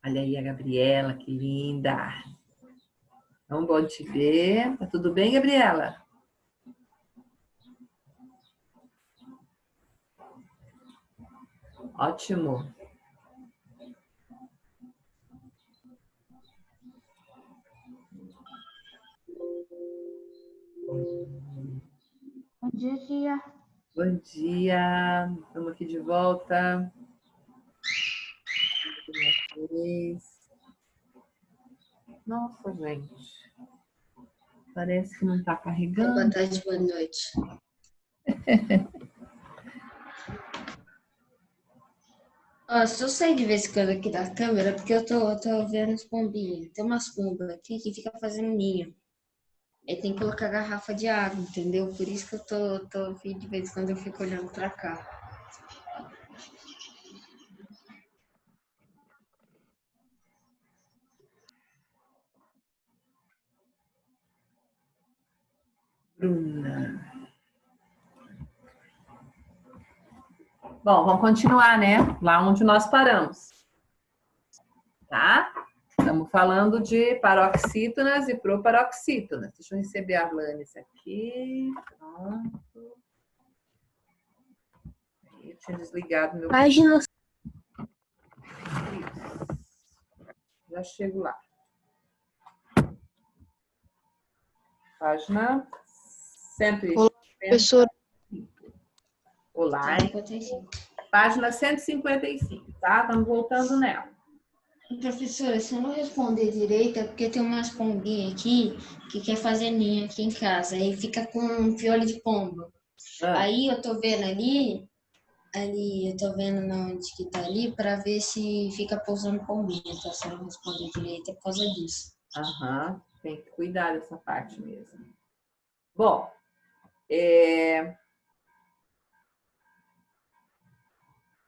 Olha aí a Gabriela, que linda. Tão bom te ver. Tá tudo bem, Gabriela? Ótimo. Bom dia, tia. Bom dia. Estamos aqui de volta. Nossa, gente. Parece que não está Boa carregando. tarde, boa noite. Só sair de vez em quando aqui da câmera, porque eu tô vendo os pombinhos. Tem umas pombas aqui que ficam fazendo ninho. Aí tem que colocar garrafa de água, entendeu? Por isso que eu tô aqui de vez em quando eu fico olhando pra cá. Bruna. Bom, vamos continuar, né? Lá onde nós paramos. Tá? Estamos falando de paroxítonas e proparoxítonas. Deixa eu receber a Blanes aqui. Pronto. Eu tinha desligado meu... Página... Já chego lá. Página 150. Olá, professora. Olá. 155. Página 155, tá? Estamos voltando nela. Professora, se eu não responder direito é porque tem umas pombinhas aqui que quer fazer ninho aqui em casa. Aí fica com um piolho de pombo. Aí eu tô vendo ali eu tô vendo onde que tá ali para ver se fica pousando pombinha, tá? Se eu não responder direito é por causa disso. Aham, tem que cuidar dessa parte mesmo. Bom,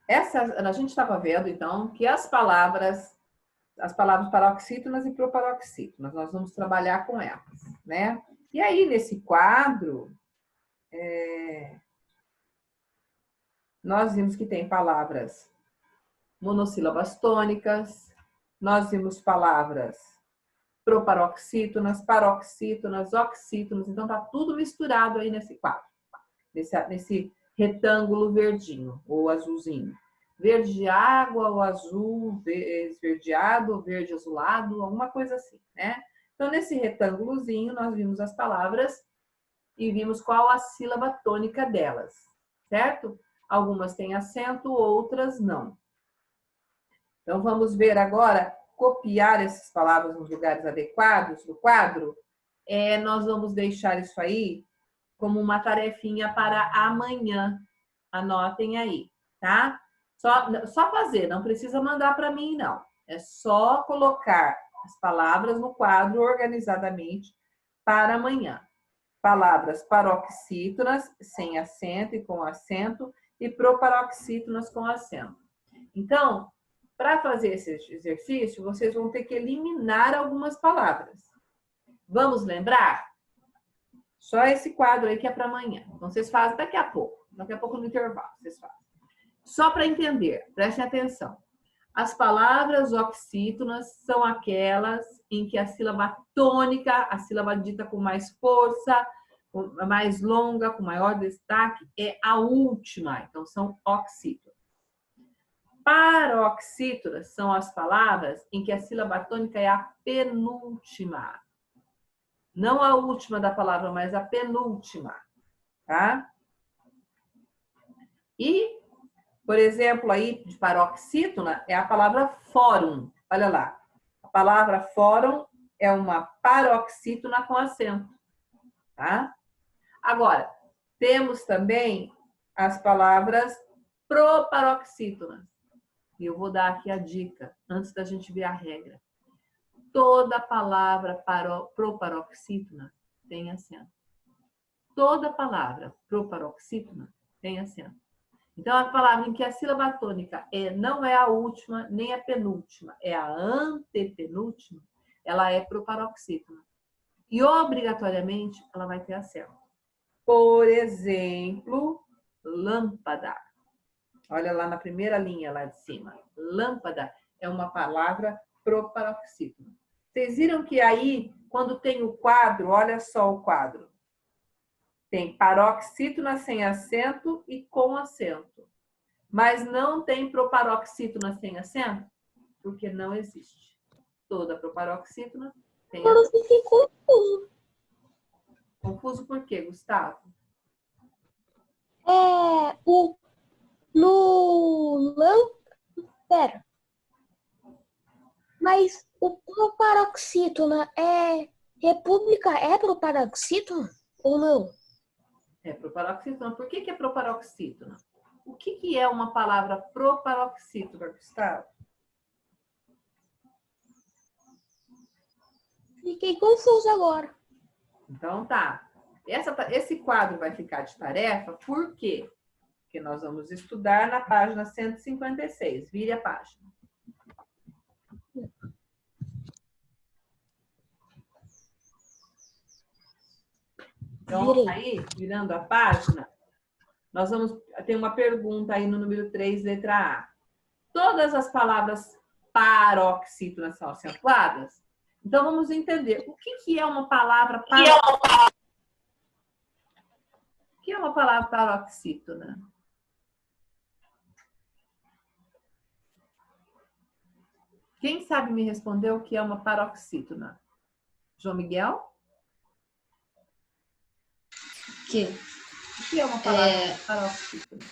a gente estava vendo, então, que as palavras paroxítonas e proparoxítonas, nós vamos trabalhar com elas, né? E aí, nesse quadro, nós vimos que tem palavras monossílabas tônicas, nós vimos palavras proparoxítonas, paroxítonas, oxítonas, então tá tudo misturado aí nesse quadro, nesse retângulo verdinho ou azulzinho. Verde água ou azul esverdeado, verde azulado, alguma coisa assim, né? Então, nesse retângulozinho, nós vimos as palavras e vimos qual a sílaba tônica delas, certo? Algumas têm acento, outras não. Então, vamos ver agora, copiar essas palavras nos lugares adequados do quadro. Nós vamos deixar isso aí como uma tarefinha para amanhã. Anotem aí, tá? Só fazer, não precisa mandar para mim, não. É só colocar as palavras no quadro organizadamente para amanhã. Palavras paroxítonas, sem acento e com acento, e proparoxítonas com acento. Então, para fazer esse exercício, vocês vão ter que eliminar algumas palavras. Vamos lembrar? Só esse quadro aí que é para amanhã. Então, vocês fazem daqui a pouco no intervalo, vocês fazem. Só para entender, prestem atenção. As palavras oxítonas são aquelas em que a sílaba tônica, a sílaba dita com mais força, mais longa, com maior destaque, é a última. Então, são oxítonas. Paroxítonas são as palavras em que a sílaba tônica é a penúltima. Não a última da palavra, mas a penúltima, tá? E, por exemplo, aí de paroxítona é a palavra fórum. Olha lá. A palavra fórum é uma paroxítona com acento, tá? Agora, temos também as palavras proparoxítonas. E eu vou dar aqui a dica, antes da gente ver a regra. Toda palavra proparoxítona tem acento. Toda palavra proparoxítona tem acento. Então, a palavra em que a sílaba tônica não é a última nem a penúltima, é a antepenúltima, ela é proparoxítona. E, obrigatoriamente, ela vai ter acento. Por exemplo, lâmpada. Olha lá na primeira linha lá de cima. Lâmpada é uma palavra proparoxítona. Vocês viram que aí, quando tem o quadro, olha só o quadro. Tem paroxítona sem acento e com acento. Mas não tem proparoxítona sem acento, porque não existe. Toda proparoxítona tem acento. Agora eu fiquei confuso. Confuso por quê, Gustavo? Pera. Mas o proparoxítona República é proparoxítona ou não? É proparoxítona. Por que é proparoxítona? O que é uma palavra proparoxítona, Gustavo? Fiquei confuso agora. Então tá. Esse quadro vai ficar de tarefa, por quê? Porque nós vamos estudar na página 156. Vire a página. Então, aí, virando a página, nós vamos ter uma pergunta aí no número 3, letra A. Todas as palavras paroxítonas são acentuadas? Então, vamos entender o que é uma palavra paroxítona. O que é uma palavra paroxítona? Quem sabe me responder o que é uma paroxítona? João Miguel? O que é uma palavra paroxítona?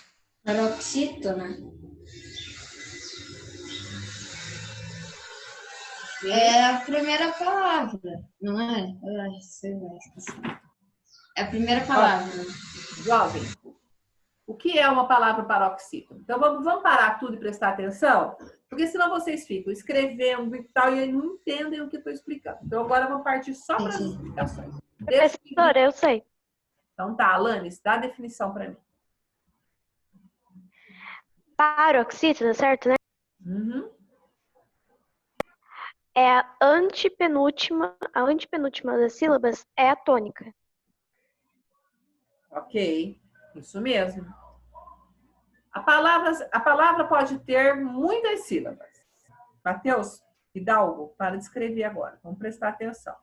Paroxítona é a primeira palavra, não é? Ai, sei lá, esqueci. É a primeira palavra. Jovem, o que é uma palavra paroxítona? Então, vamos parar tudo e prestar atenção? Porque senão vocês ficam escrevendo e tal e não entendem o que eu estou explicando. Então, agora vamos partir só para as explicações. Professora, eu sei. Então tá, Alanis, dá a definição para mim. Paroxítona, certo, né? Uhum. É a antepenúltima das sílabas é a tônica. Ok, isso mesmo. A palavra pode ter muitas sílabas. Mateus, Hidalgo, para de escrever agora. Vamos prestar atenção.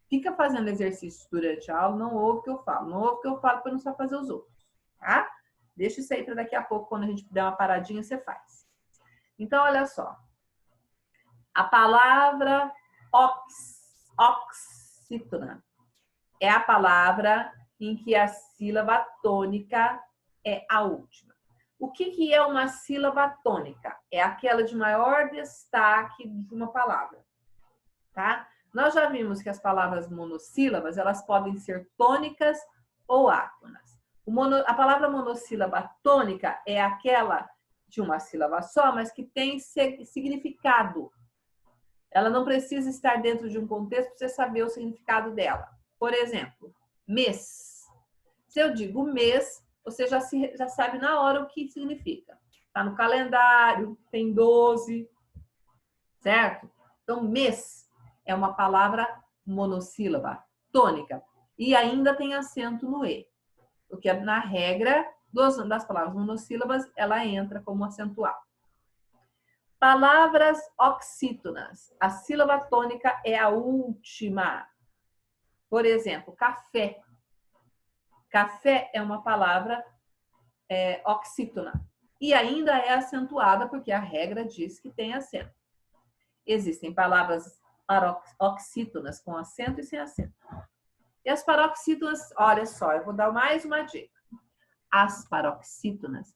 Fica fazendo exercícios durante a aula, não ouve o que eu falo. Não ouve o que eu falo para não só fazer os outros, tá? Deixa isso aí para daqui a pouco, quando a gente der uma paradinha, você faz. Então, olha só. A palavra oxítona é a palavra em que a sílaba tônica é a última. O que é uma sílaba tônica? É aquela de maior destaque de uma palavra, tá? Nós já vimos que as palavras monossílabas, elas podem ser tônicas ou átonas. A palavra monossílaba tônica é aquela de uma sílaba só, mas que tem significado. Ela não precisa estar dentro de um contexto para você saber o significado dela. Por exemplo, mês. Se eu digo mês, você já sabe na hora o que significa. Está no calendário, tem 12, certo? Então, mês é uma palavra monossílaba, tônica. E ainda tem acento no E. Porque na regra das palavras monossílabas, ela entra como acentual. Palavras oxítonas. A sílaba tônica é a última. Por exemplo, café. Café é uma palavra oxítona. E ainda é acentuada, porque a regra diz que tem acento. Existem palavras oxítonas com acento e sem acento. E as paroxítonas, olha só, eu vou dar mais uma dica. As paroxítonas,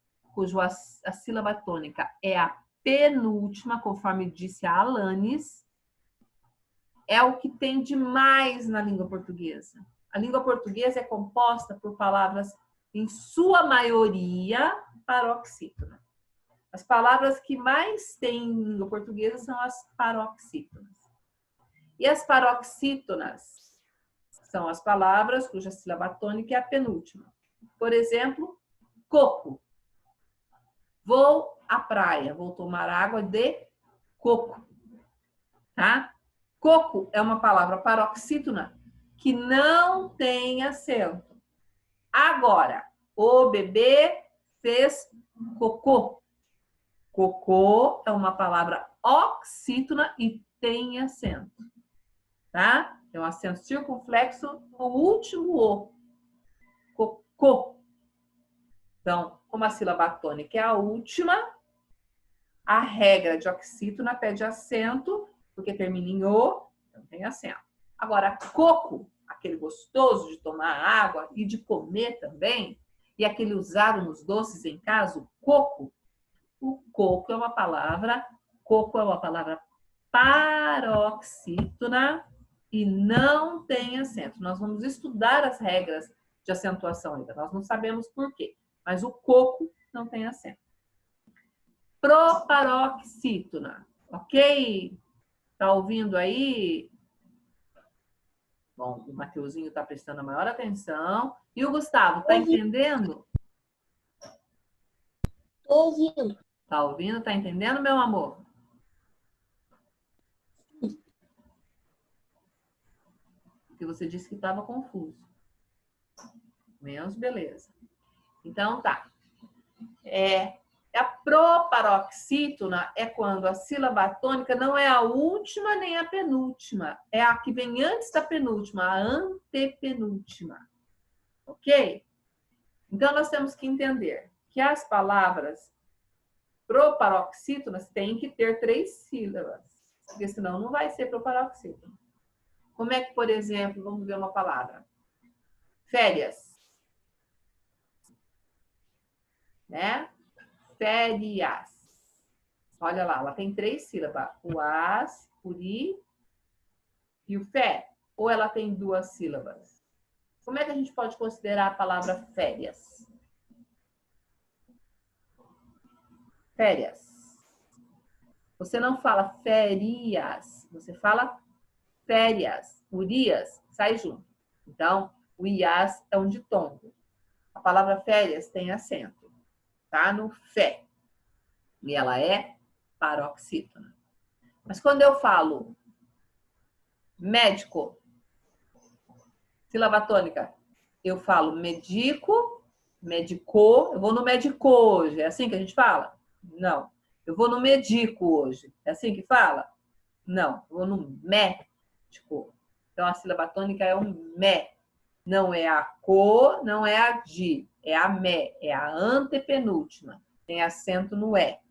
a sílaba tônica é a penúltima, conforme disse a Alanis, é o que tem de mais na língua portuguesa. A língua portuguesa é composta por palavras, em sua maioria, paroxítonas. As palavras que mais tem em língua portuguesa são as paroxítonas. E as paroxítonas são as palavras cuja sílaba tônica é a penúltima. Por exemplo, coco. Vou à praia, vou tomar água de coco. Tá? Coco é uma palavra paroxítona que não tem acento. Agora, o bebê fez cocô. Cocô é uma palavra oxítona e tem acento, tá? Tem um acento circunflexo no último O. Co. Então, como a sílaba tônica é a última, a regra de oxítona pede acento, porque termina em O, então tem acento. Agora, coco, aquele gostoso de tomar água e de comer também, e aquele usado nos doces em casa, o coco é uma palavra paroxítona e não tem acento. Nós vamos estudar as regras de acentuação ainda, nós não sabemos por quê, mas o coco não tem acento. Proparoxítona, ok? Tá ouvindo aí? Bom, o Mateuzinho está prestando a maior atenção. E o Gustavo, tá entendendo? Tô ouvindo. Tá ouvindo? Tá entendendo, meu amor? Porque você disse que estava confuso. Menos beleza. Então, tá. A proparoxítona é quando a sílaba tônica não é a última nem a penúltima. É a que vem antes da penúltima, a antepenúltima. Ok? Então, nós temos que entender que as palavras proparoxítonas têm que ter 3 sílabas. Porque senão não vai ser proparoxítona. Como é que, por exemplo, vamos ver uma palavra. Férias. Né? Férias. Olha lá, ela tem 3 sílabas. O as, o i e o fé. Ou ela tem 2 sílabas? Como é que a gente pode considerar a palavra férias? Férias. Você não fala férias, você fala férias. Urias sai junto. Então, o ias é um ditongo. A palavra férias tem acento. Tá no fé. E ela é paroxítona. Mas quando eu falo médico, sílaba tônica, eu falo medico, medicou, eu vou no médico hoje. É assim que a gente fala? Não. Eu vou no medico hoje. É assim que fala? Não. Eu vou no médico. Então a sílaba tônica é um mé. Não é a co, não é a di. É a mé. É a antepenúltima. Tem acento no é.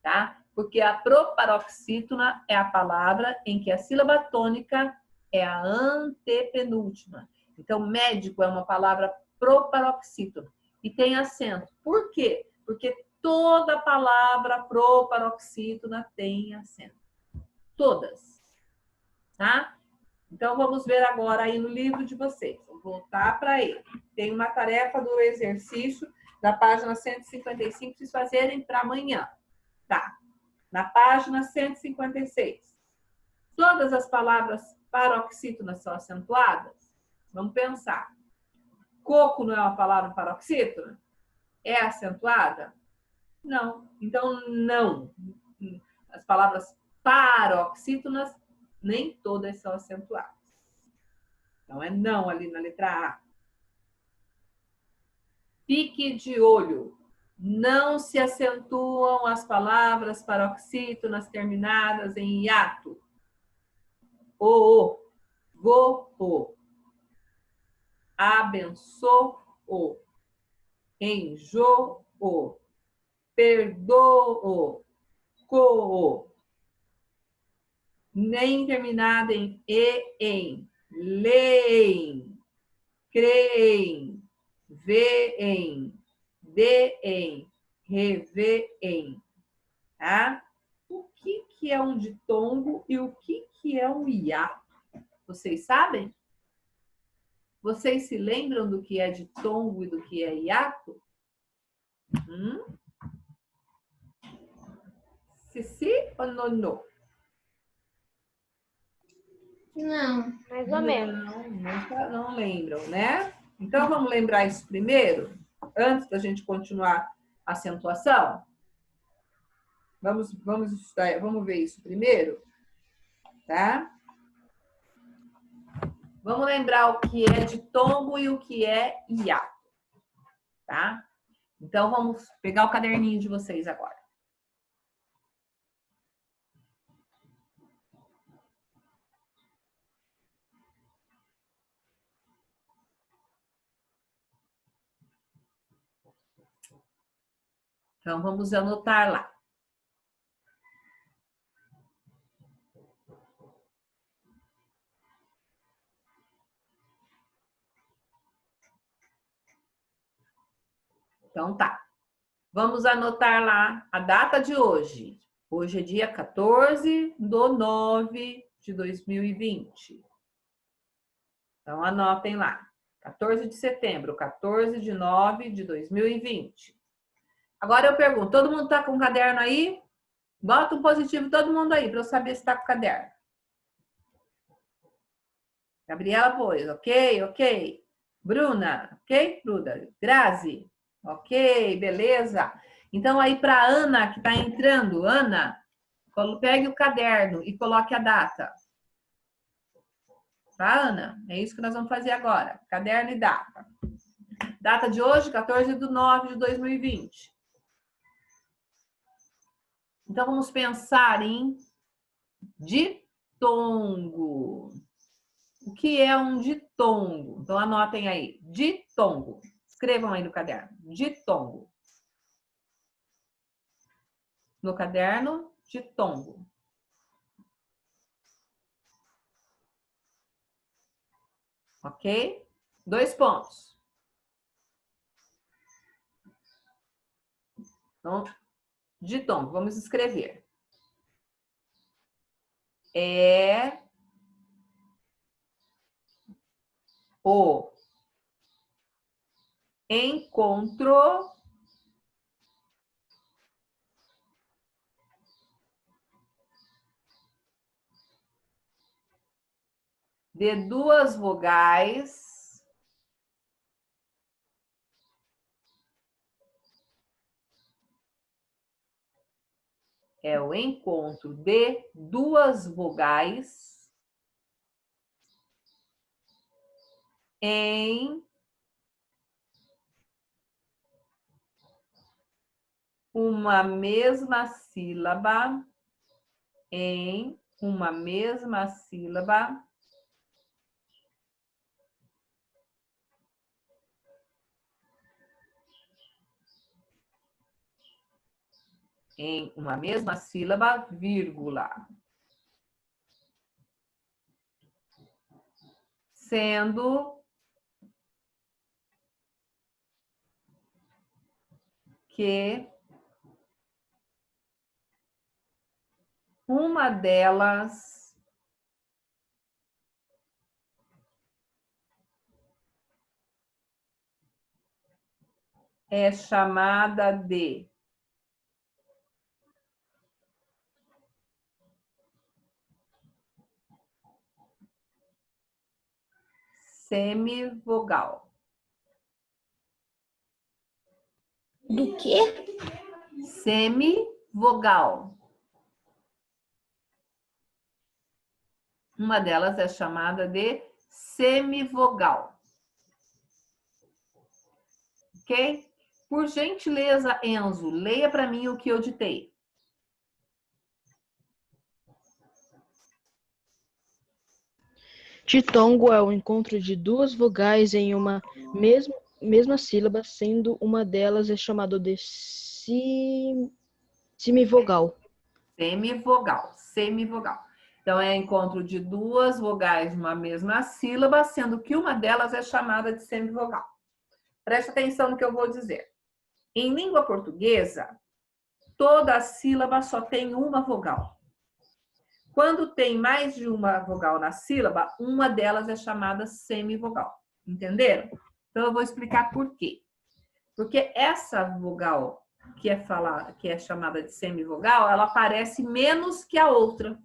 Tá? Porque a proparoxítona é a palavra em que a sílaba tônica é a antepenúltima. Então, médico é uma palavra proparoxítona e tem acento. Por quê? Porque toda palavra proparoxítona tem acento. Todas. Tá? Então, vamos ver agora aí no livro de vocês. Vou voltar para ele. Tem uma tarefa do exercício da página 155 para vocês fazerem para amanhã. Tá. Na página 156. Todas as palavras paroxítonas são acentuadas? Vamos pensar. Coco não é uma palavra paroxítona? É acentuada? Não. Então, não. As palavras paroxítonas, nem todas são acentuadas. Então, é não ali na letra A. Fique de olho. Não se acentuam as palavras paroxítonas terminadas em hiato. O, vou, abençoo, enjoo, perdoo, coo. Nem terminada em e, em, leem, creem, veem, deem, reveem. Tá? O que é um ditongo e o que é um hiato? Vocês sabem? Vocês se lembram do que é ditongo e do que é hiato? Sim ou não? Não. Mais ou menos. Não lembram, né? Então, vamos lembrar isso primeiro, antes da gente continuar a acentuação? Vamos estudar, vamos ver isso primeiro, tá? Vamos lembrar o que é ditongo e o que é hiato, tá? Então, vamos pegar o caderninho de vocês agora. Então, vamos anotar lá. Então, tá. Vamos anotar lá a data de hoje. Hoje é dia 14/9/2020. Então, anotem lá. 14 de setembro, 14/9/2020. Agora eu pergunto, todo mundo tá com o caderno aí? Bota um positivo todo mundo aí, para eu saber se tá com o caderno. Gabriela pôs, ok, ok. Bruna, ok, Bruna? Grazi, ok, beleza. Então aí para Ana, que está entrando, Ana, pegue o caderno e coloque a data. Tá, Ana? É isso que nós vamos fazer agora. Caderno e data. Data de hoje, 14/9/2020. Então vamos pensar em ditongo. O que é um ditongo? Então anotem aí. Ditongo. Escrevam aí no caderno. Ditongo. No caderno, ditongo. Ok? 2 pontos. Então, ditongo. Vamos escrever. É o encontro de duas vogais em uma mesma sílaba, em uma mesma sílaba, em uma mesma sílaba, vírgula, sendo que uma delas é chamada de semivogal. Do quê? Semivogal. Uma delas é chamada de semivogal. Ok? Por gentileza, Enzo, leia para mim o que eu ditei. Ditongo é o encontro de duas vogais em uma mesma sílaba, sendo uma delas é chamada de semivogal. Semivogal, semivogal. Então, é encontro de duas vogais numa mesma sílaba, sendo que uma delas é chamada de semivogal. Preste atenção no que eu vou dizer. Em língua portuguesa, toda sílaba só tem uma vogal. Quando tem mais de uma vogal na sílaba, uma delas é chamada semivogal. Entenderam? Então, eu vou explicar por quê. Porque essa vogal que é chamada de semivogal, ela aparece menos que a outra.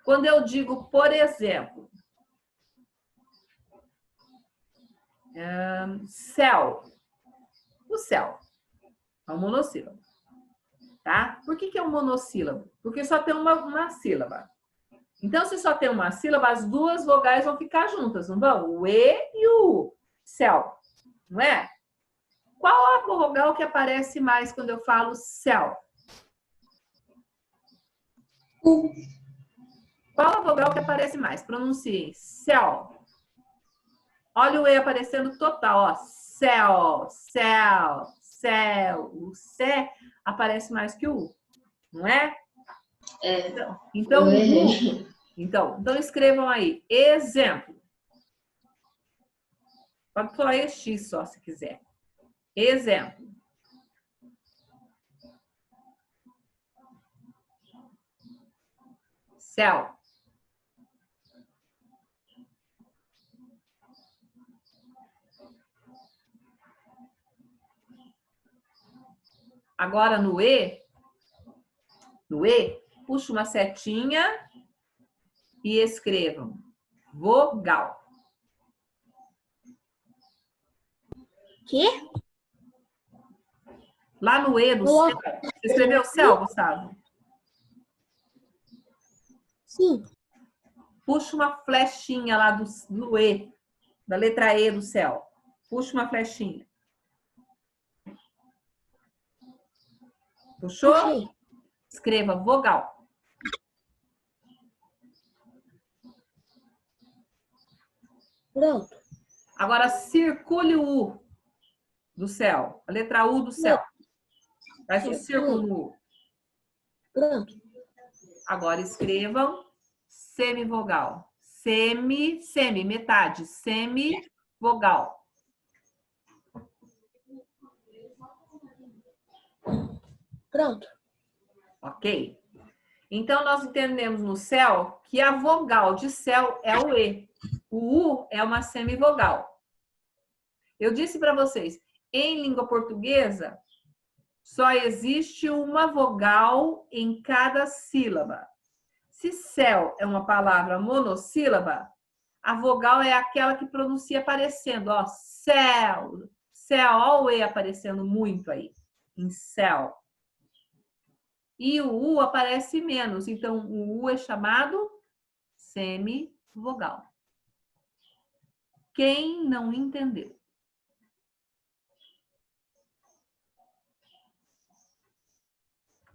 Quando eu digo, por exemplo, céu, o céu é um monossílabo, tá? Por que é um monossílabo? Porque só tem uma sílaba. Então, se só tem uma sílaba, as duas vogais vão ficar juntas, não vão? O E e o U. Céu, não é? Qual a vogal que aparece mais quando eu falo céu? U. Qual a vogal que aparece mais? Pronunciem. Céu. Olha o E aparecendo total, ó. céu, céu, céu. O sé aparece mais que o U, não é? É, Então, eu o U. errei. Então escrevam aí. Exemplo. Pode falar X só, se quiser. Exemplo. Céu. Agora no E, puxa uma setinha e escrevam vogal. Quê? Lá no E do céu. Você escreveu céu, Gustavo? Sim. Puxa uma flechinha lá do E, da letra E do céu. Puxa uma flechinha. Puxou? Puxei. Escreva vogal. Pronto. Agora circule o U do céu. A letra U do céu. Faz um círculo no U. Pronto. Agora escrevam semivogal. Semi, metade. Semivogal. Pronto. Ok? Então, nós entendemos no céu que a vogal de céu é o E. O U é uma semivogal. Eu disse para vocês, em língua portuguesa, só existe uma vogal em cada sílaba. Se céu é uma palavra monossílaba, a vogal é aquela que pronuncia aparecendo, ó, céu, céu, ó o E aparecendo muito aí, em céu. E o U aparece menos, então o U é chamado semivogal. Quem não entendeu?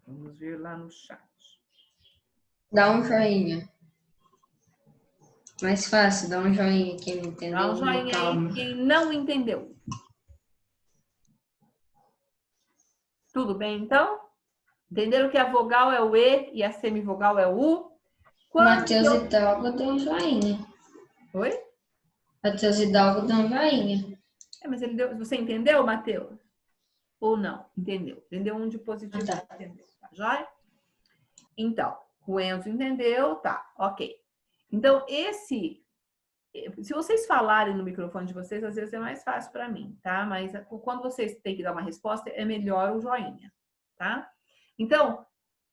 Vamos ver lá no chat. Dá um joinha. Mais fácil, dá um joinha. Quem não entendeu, Dá um joinha calma. aí, quem não entendeu. Tudo bem, então? Entenderam que a vogal é o E e a semivogal é o U? Matheus Hidalgo deu um joinha. Oi? Matheus Hidalgo deu um joinha. Mas ele deu... Você entendeu, Matheus? Ou não? Entendeu? Entendeu um de positivo? Tá. Entendeu? Tá joia? Então, o Enzo entendeu, tá, ok. Então, se vocês falarem no microfone de vocês, às vezes é mais fácil para mim, tá? Mas quando vocês têm que dar uma resposta, é melhor o joinha, tá? Então,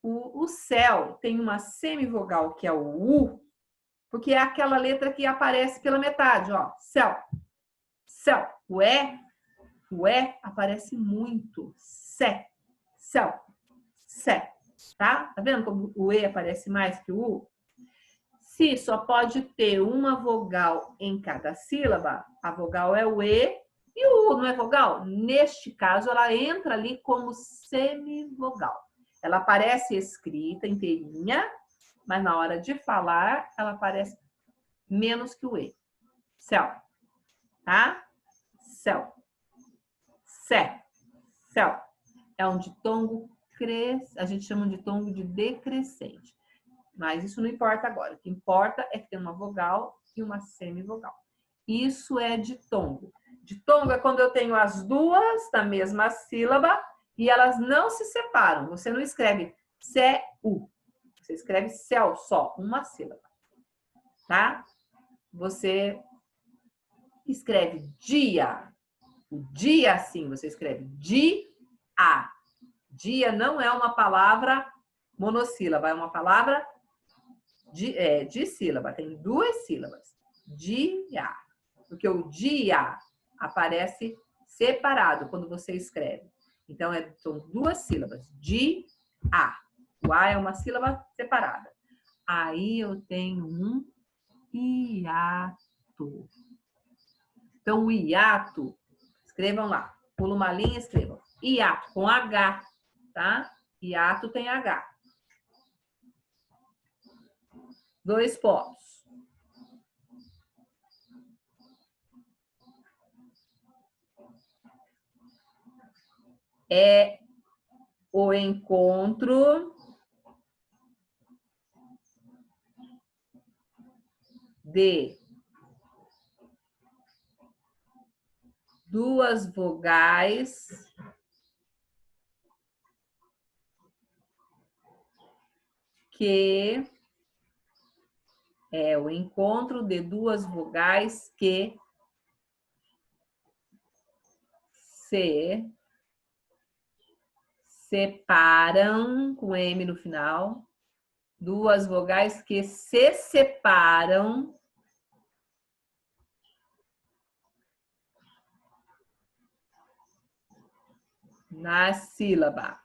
o céu tem uma semivogal que é o U, porque é aquela letra que aparece pela metade, ó. Céu, céu. O E aparece muito. Sé, céu, sé, tá? Tá vendo como o E aparece mais que o U? Se só pode ter uma vogal em cada sílaba, a vogal é o E e o U não é vogal? Neste caso, ela entra ali como semivogal. Ela aparece escrita inteirinha, mas na hora de falar, ela aparece menos que o E. Céu, tá? Céu. Sé, céu. É um ditongo a gente chama de ditongo de decrescente. Mas isso não importa agora. O que importa é que tem uma vogal e uma semivogal. Isso é ditongo. Ditongo é quando eu tenho as duas na mesma sílaba e elas não se separam. Você não escreve céu. Você escreve céu só, uma sílaba. Tá? Você escreve dia. O dia, sim, você escreve dia. Dia não é uma palavra monossílaba, é uma palavra de sílaba, tem duas sílabas. Dia. Porque o dia aparece separado quando você escreve. Então, são duas sílabas. Dia. O A é uma sílaba separada. Aí eu tenho um hiato. Então, o hiato, escrevam lá. Pula uma linha, escrevam. Hiato, com H, tá? Hiato tem H. 2 pontos. é o encontro de duas vogais que é o encontro de duas vogais que se separam, com M no final, duas vogais que se separam na sílaba.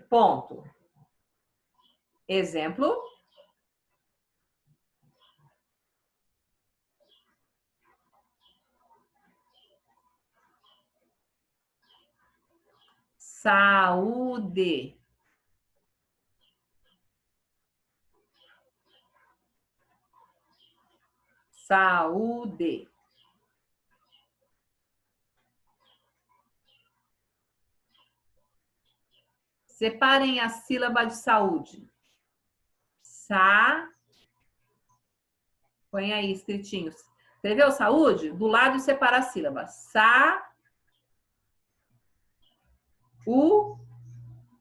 Ponto. Exemplo. Saúde. Saúde. Separem a sílaba de saúde. Põe aí escritinho. Escreveu saúde? Do lado separa a sílaba.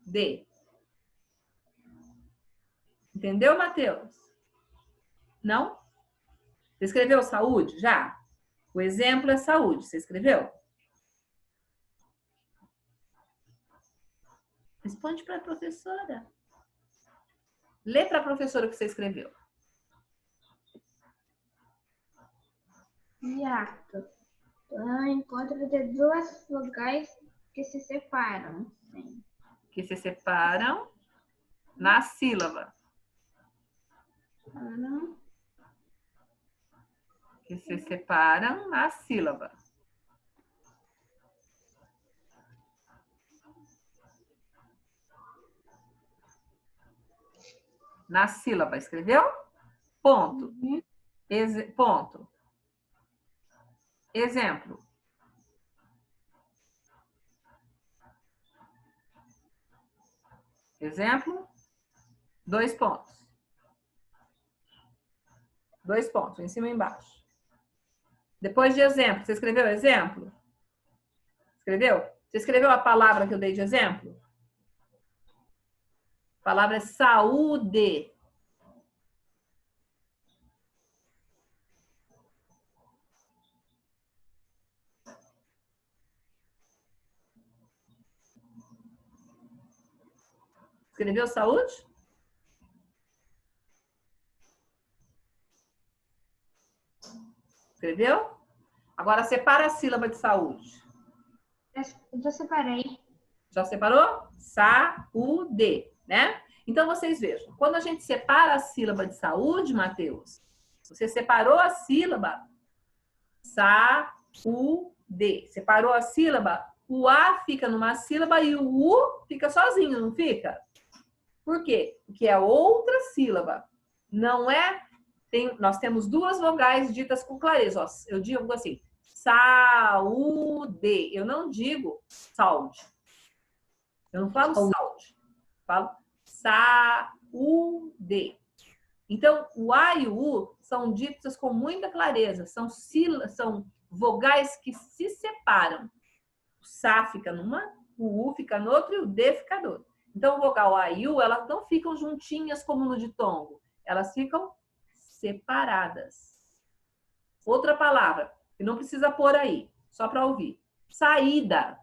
D. Entendeu, Matheus? Não? Você escreveu saúde? Já? O exemplo é saúde. Você escreveu? Responde para a professora. Lê para a professora o que você escreveu. Hiato. Encontro de duas vogais que se separam. Sim. Que se separam na sílaba. Que se separam na sílaba. Na sílaba, escreveu? Ponto. Ponto. Exemplo. Exemplo. 2 pontos. 2 pontos, em cima e embaixo. Depois de exemplo, você escreveu exemplo? Escreveu? Você escreveu a palavra que eu dei de exemplo? A palavra é saúde. Escreveu saúde? Escreveu? Agora separa a sílaba de saúde. Já separei. Já separou? Saúde, né? Então, vocês vejam. Quando a gente separa a sílaba de saúde, Matheus, você separou a sílaba saúde. Separou a sílaba, o A fica numa sílaba e o U fica sozinho, não fica? Por quê? Porque é outra sílaba. Não é... nós temos duas vogais ditas com clareza. Ó, eu digo assim, saúde. Eu não digo saúde. Eu não falo saúde. Eu falo saúde. Então, o A e o U são ditas com muita clareza. São vogais que se separam. O Sa fica numa, o U fica no outro e o D fica no outro. Então, o vogal A e U, elas não ficam juntinhas como no ditongo. Elas ficam separadas. Outra palavra, que não precisa pôr aí, só para ouvir. Saída.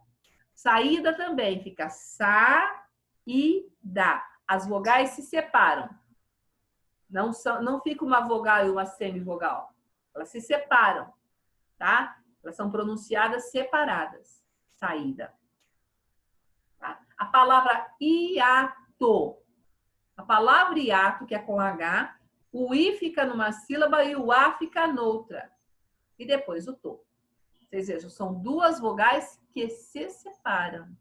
Saída também fica sa e da. As vogais se separam. Não fica uma vogal e uma semivogal. Elas se separam, tá? Elas são pronunciadas separadas. Saída. Tá? A palavra hiato. A palavra hiato, que é com H, o I fica numa sílaba e o A fica noutra. E depois o to. Vocês vejam, são duas vogais que se separam.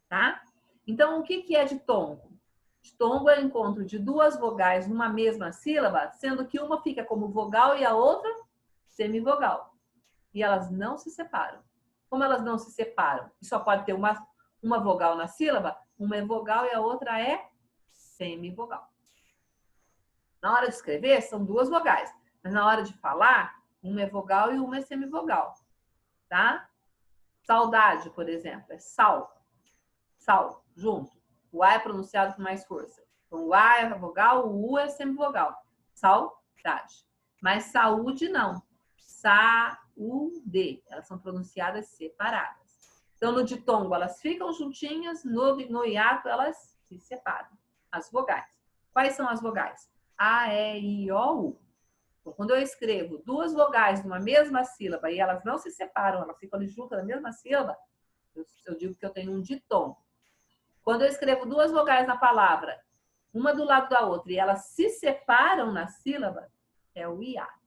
Tá? Então, o que é ditongo? Ditongo é o encontro de duas vogais numa mesma sílaba, sendo que uma fica como vogal e a outra semivogal. E elas não se separam. Como elas não se separam e só pode ter uma vogal na sílaba, uma é vogal e a outra é semivogal. Na hora de escrever, são duas vogais. Mas na hora de falar, uma é vogal e uma é semivogal. Tá? Saudade, por exemplo, é sal. Sal, junto. O A é pronunciado com mais força. Então, o A é vogal, o U é semivogal. Saudade. Mas saúde, não. Saúde. Elas são pronunciadas separadas. Então, no ditongo, elas ficam juntinhas. No hiato, elas se separam. As vogais. Quais são as vogais? A, E, I, O, U. Então, quando eu escrevo duas vogais numa mesma sílaba e elas não se separam, elas ficam ali juntas na mesma sílaba, eu digo que eu tenho um ditongo. Quando eu escrevo duas vogais na palavra, uma do lado da outra, e elas se separam na sílaba, é o hiato.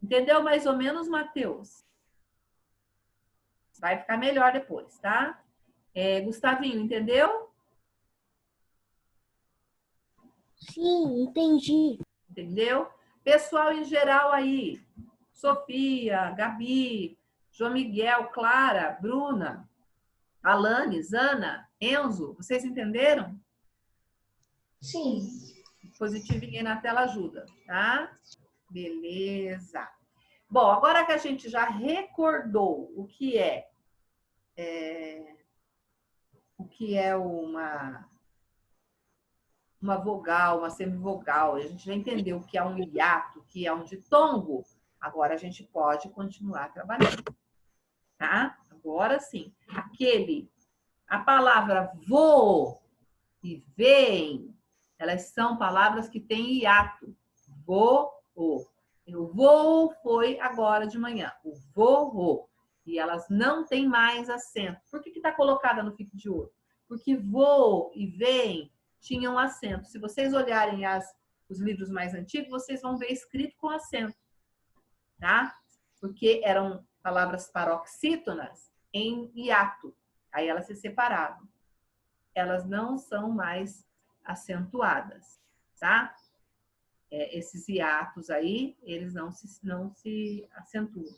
Entendeu mais ou menos, Matheus? Vai ficar melhor depois, tá? Gustavinho, entendeu? Sim, entendi. Entendeu? Pessoal em geral aí, Sofia, Gabi, João Miguel, Clara, Bruna, Alanes, Ana, Enzo, vocês entenderam? Sim. Positivinho aí na tela ajuda, tá? Beleza. Bom, agora que a gente já recordou o que é uma vogal, uma semivogal, a gente já entendeu o que é um hiato, o que é um ditongo, agora a gente pode continuar trabalhando, tá? Agora sim, a palavra vou e vem, elas são palavras que têm hiato. Vou. O voo foi agora de manhã. O voo. E elas não têm mais acento. Por que está colocada no fique de ouro? Porque vou e vem tinham acento. Se vocês olharem os livros mais antigos, vocês vão ver escrito com acento. Tá? Porque eram palavras paroxítonas em hiato. Aí elas se separavam. Elas não são mais acentuadas, tá? Esses hiatos aí, eles não se acentuam,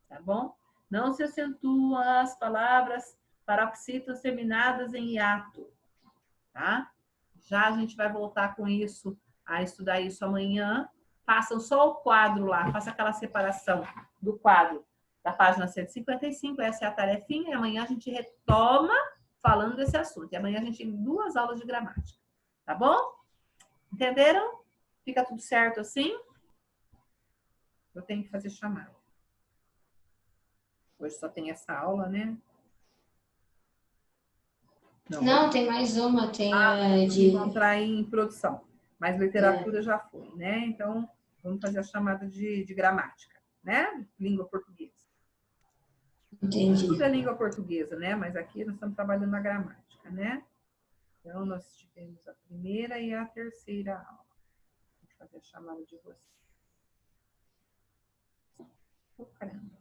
tá bom? Não se acentuam as palavras paroxítonas terminadas em hiato, tá? Já a gente vai voltar com isso, a estudar isso amanhã. Façam só o quadro lá, faça aquela separação do quadro da página 155, essa é a tarefinha, e amanhã a gente retoma falando desse assunto. E amanhã a gente tem 2 aulas de gramática. Tá bom? Entenderam? Fica tudo certo assim? Eu tenho que fazer chamada. Hoje só tem essa aula, né? Não, tem mais uma. Tem de encontrar em produção. Mas literatura já foi, né? Então, vamos fazer a chamada de gramática, né? Língua portuguesa. Entendi. Tudo é língua portuguesa, né? Mas aqui nós estamos trabalhando na gramática, né? Então, nós tivemos a primeira e a terceira aula. Vou fazer a chamada de você. Oh, caramba.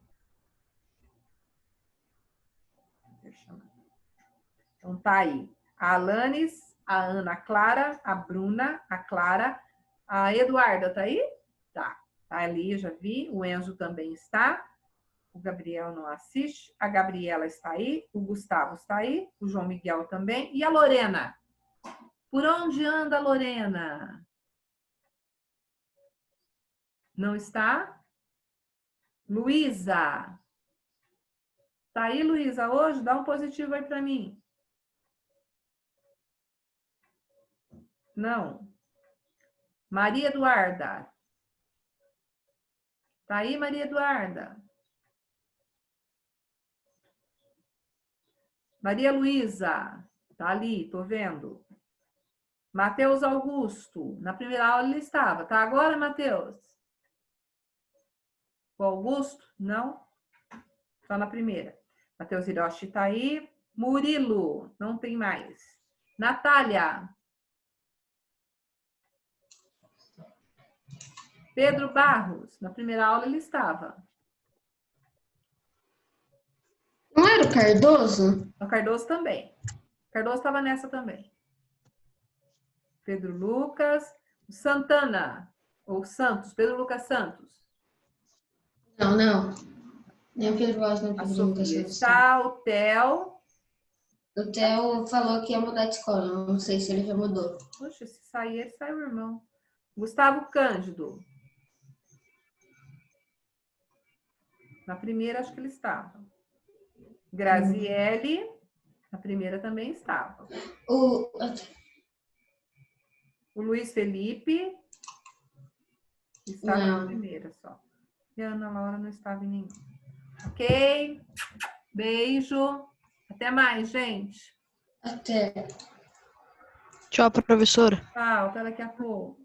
Então, tá aí. A Alanes, a Ana, a Clara, a Bruna, a Clara, a Eduarda, tá aí? Tá. Tá ali, eu já vi. O Enzo também está. O Gabriel não assiste. A Gabriela está aí. O Gustavo está aí. O João Miguel também. E a Lorena? Por onde anda a Lorena? Não está? Luísa? Tá aí, Luísa, hoje? Dá um positivo aí para mim. Não. Maria Eduarda? Tá aí, Maria Eduarda? Maria Luísa? Tá ali, tô vendo. Matheus Augusto? Na primeira aula ele estava. Tá agora, Matheus? O Augusto? Não? Só na primeira. Matheus Hiroshi tá aí. Murilo? Não tem mais. Natália? Pedro Barros? Na primeira aula ele estava. Não era o Cardoso? O Cardoso também. O Cardoso estava nessa também. Pedro Lucas. Santana. Ou Santos. Pedro Lucas Santos. Não, não. Nem o Pedro Alves, nem o A Pedro Lucas. Sofia está, o Theo. O Theo falou que ia mudar de escola. Eu não sei se ele já mudou. Puxa, se sair, ele sai o irmão. Gustavo Cândido. Na primeira, acho que ele estava. Graziele, na primeira também estava. O O Luiz Felipe estava na Não. primeira só. E a Ana Laura não estava em nenhum. Ok? Beijo. Até mais, gente. Até. Tchau, professora. Tchau, até daqui a pouco.